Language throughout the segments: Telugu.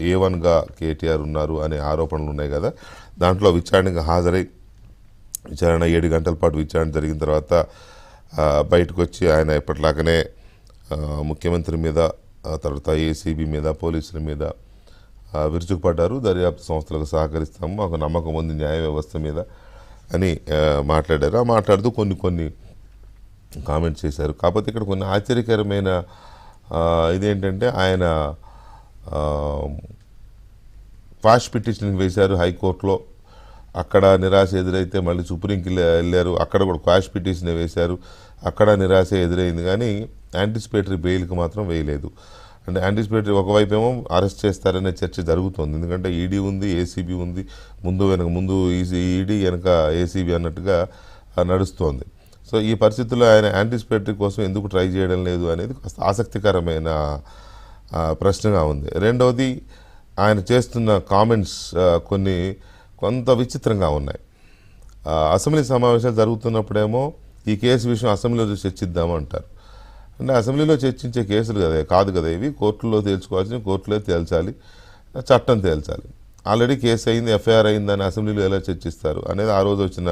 A1గా కేటీఆర్ ఉన్నారు అనే ఆరోపణలు ఉన్నాయి కదా. దాంట్లో విచారణకు హాజరై విచారణ 7 గంటల పాటు విచారణ జరిగిన తర్వాత బయటకు వచ్చి ఆయన ఎప్పటిలాగానే ముఖ్యమంత్రి మీద, తర్వాత ఏసీబీ మీద, పోలీసుల మీద విరుచుకుపడ్డారు. దర్యాప్తు సంస్థలకు సహకరిస్తాము, మాకు నమ్మకం ఉంది న్యాయ వ్యవస్థ మీద అని మాట్లాడారు. మాట్లాడుతూ కొన్ని కామెంట్స్ చేశారు. కాకపోతే ఇక్కడ కొన్ని ఆశ్చర్యకరమైన ఇదేంటంటే, ఆయన క్వాష్ పిటిషన్ వేశారు హైకోర్టులో. అక్కడ నిరాశ ఎదురైతే మళ్ళీ సుప్రీంకి వెళ్ళారు, అక్కడ కూడా క్వాష్ పిటిషన్ వేశారు, అక్కడ నిరాశ ఎదురైంది. కానీ యాంటిసిపేటరీ బెయిల్కి మాత్రం వేయలేదు. అంటే యాంటిసిపేటరీ ఒకవైపు ఏమో అరెస్ట్ చేస్తారనే చర్చ జరుగుతుంది, ఎందుకంటే ఈడీ ఉంది, ఏసీబీ ఉంది, ముందు ఈడీ వెనక ఏసీబీ అన్నట్టుగా నడుస్తోంది. సో ఈ పరిస్థితుల్లో ఆయన యాంటిసిపేటరీ కోసం ఎందుకు ట్రై చేయడం లేదు అనేది కాస్త ఆసక్తికరమైన ప్రశ్నగా ఉంది. రెండవది, ఆయన చేస్తున్న కామెంట్స్ కొంత విచిత్రంగా ఉన్నాయి. అసెంబ్లీ సమావేశాలు జరుగుతున్నప్పుడేమో ఈ కేసు విషయం అసెంబ్లీలో చర్చిద్దాము అంటారు. అంటే అసెంబ్లీలో చర్చించే కేసులు కాదు కదా ఇవి, కోర్టులో తేల్చుకోవాల్సిన కోర్టులో తేల్చాలి, చట్టం తేల్చాలి. ఆల్రెడీ కేసు అయింది, ఎఫ్ఐఆర్ అయిందని అసెంబ్లీలో ఎలా చర్చిస్తారు అనేది ఆ రోజు వచ్చిన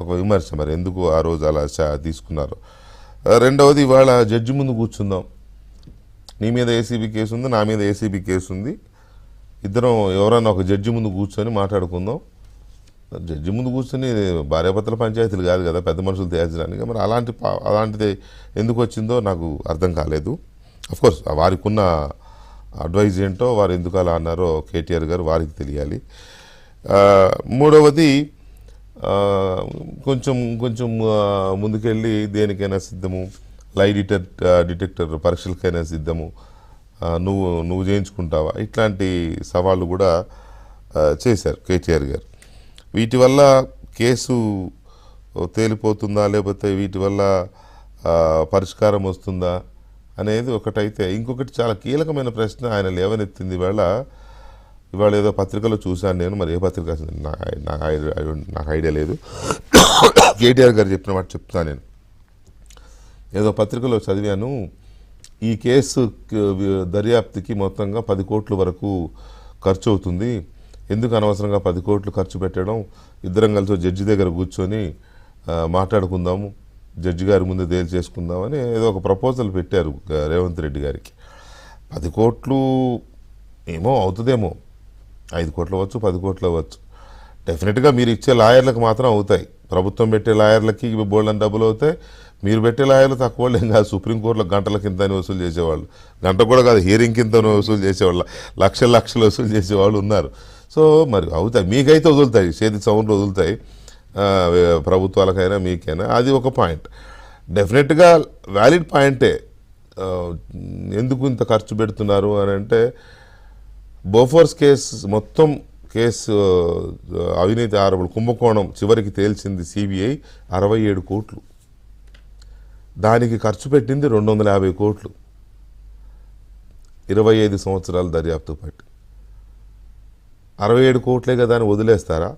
ఒక విమర్శ. మరి ఎందుకు ఆ రోజు అలా తీసుకున్నారు. రెండవది, ఇవాళ జడ్జి ముందు కూర్చుందాం, నీ మీద ఏసీబీ కేసు ఉంది, నా మీద ఏసీబీ కేసు ఉంది, ఇద్దరం ఎవరన్నా ఒక జడ్జి ముందు కూర్చొని మాట్లాడుకుందాం. జడ్జి ముందు కూర్చొని భార్యాభర్తల పంచాయతీలు కాదు కదా, పెద్ద మనుషులు తేల్చడానికి. మరి అలాంటిది ఎందుకు వచ్చిందో నాకు అర్థం కాలేదు. అఫ్కోర్స్ వారికి ఉన్న అడ్వైజ్ ఏంటో, వారు ఎందుకు అలా అన్నారో కేటీఆర్ గారు వారికి తెలియాలి. మూడవది, కొంచెం ముందుకెళ్ళి దేనికైనా సిద్ధము, లై డిటెక్టర్ పరీక్షలకైనా సిద్ధము, నువ్వు చేయించుకుంటావా, ఇట్లాంటి సవాళ్ళు కూడా చేశారు కేటీఆర్ గారు. వీటి వల్ల కేసు తేలిపోతుందా, లేకపోతే వీటి వల్ల పరిష్కారం వస్తుందా అనేది ఒకటైతే, ఇంకొకటి చాలా కీలకమైన ప్రశ్న ఆయన లేవనెత్తింది. ఇవాళ ఏదో పత్రికలో చూశాను నేను, మరి ఏ పత్రిక నాకు ఐడియా లేదు. కేటీఆర్ గారు చెప్పిన మాట చెప్తాను నేను. ఏదో పత్రికలో చదివాను, ఈ కేసు దర్యాప్తుకి మొత్తంగా 10 కోట్ల వరకు ఖర్చు అవుతుంది, ఎందుకు అనవసరంగా 10 కోట్లు ఖర్చు పెట్టడం, ఇద్దరం కలిసి జడ్జి దగ్గర కూర్చొని మాట్లాడుకుందాము, జడ్జి గారి ముందు తేల్చేసుకుందామని ఏదో ఒక ప్రపోజల్ పెట్టారు రేవంత్ రెడ్డి గారికి. 10 కోట్లు ఏమో అవుతుందేమో, 5 కోట్లు అవ్వచ్చు, 10 కోట్లు అవ్వచ్చు. డెఫినెట్గా మీరు ఇచ్చే లాయర్లకు మాత్రం అవుతాయి. ప్రభుత్వం పెట్టే లాయర్లకి బోల్డని డబ్బులు అవుతాయి, మీరు పెట్టే లాయర్లు తక్కువ వాళ్ళు ఏం కాదు. సుప్రీంకోర్టులో గంటల కింద వసూలు చేసేవాళ్ళు, గంట కూడా కాదు, హియరింగ్ కింద వసూలు చేసేవాళ్ళు, లక్షలు వసూలు చేసేవాళ్ళు ఉన్నారు. సో మరి అవుతాయి, మీకైతే వదులుతాయి, చేతి సౌండ్లు వదులుతాయి, ప్రభుత్వాలకైనా మీకైనా. అది ఒక పాయింట్, డెఫినెట్గా వ్యాలిడ్ పాయింటే. ఎందుకు ఇంత ఖర్చు పెడుతున్నారు అని అంటే, బోఫోర్స్ మొత్తం కేసు అవినీతి ఆరోపణలు, కుంభకోణం చివరికి తేల్చింది సిబిఐ 67 కోట్లు, దానికి ఖర్చు పెట్టింది 250 కోట్లు. 25 సంవత్సరాల దర్యాప్తు పట్టి 67 కోట్లే కదా అని వదిలేస్తారా?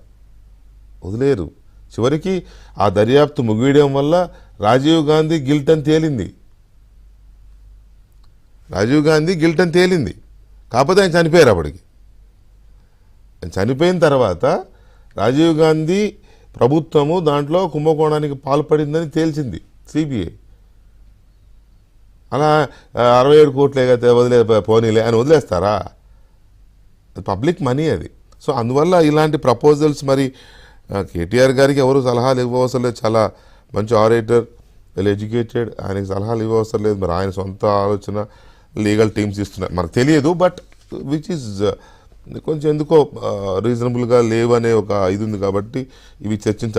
వదిలేరు. చివరికి ఆ దర్యాప్తు ముగియడం వల్ల రాజీవ్ గాంధీ గిల్ట్ అని తేలింది. కాకపోతే ఆయన చనిపోయారు. అప్పటికి చనిపోయిన తర్వాత రాజీవ్ గాంధీ ప్రభుత్వము దాంట్లో కుంభకోణానికి పాల్పడిందని తేల్చింది సిబిఐ. అలా 67 కోట్లే కదా పోనీలే అని వదిలేస్తారా? పబ్లిక్ మనీ అది. సో అందువల్ల ఇలాంటి ప్రపోజల్స్, మరి కేటీఆర్ గారికి ఎవరు సలహాలు ఇవ్వవసరం లేదు, చాలా మంచి ఆరేటర్, వెల్ ఎడ్యుకేటెడ్, ఆయనకి సలహాలు ఇవ్వవసరం లేదు. మరి ఆయన సొంత ఆలోచన లీగల్ టీమ్స్ ఇస్తున్నారు, మనకు తెలియదు. బట్ విచ్ ఈజ్ కొంచెం ఎందుకో రీజనబుల్గా లేవనే ఒక ఇది ఉంది, కాబట్టి ఇవి చర్చించాల్సి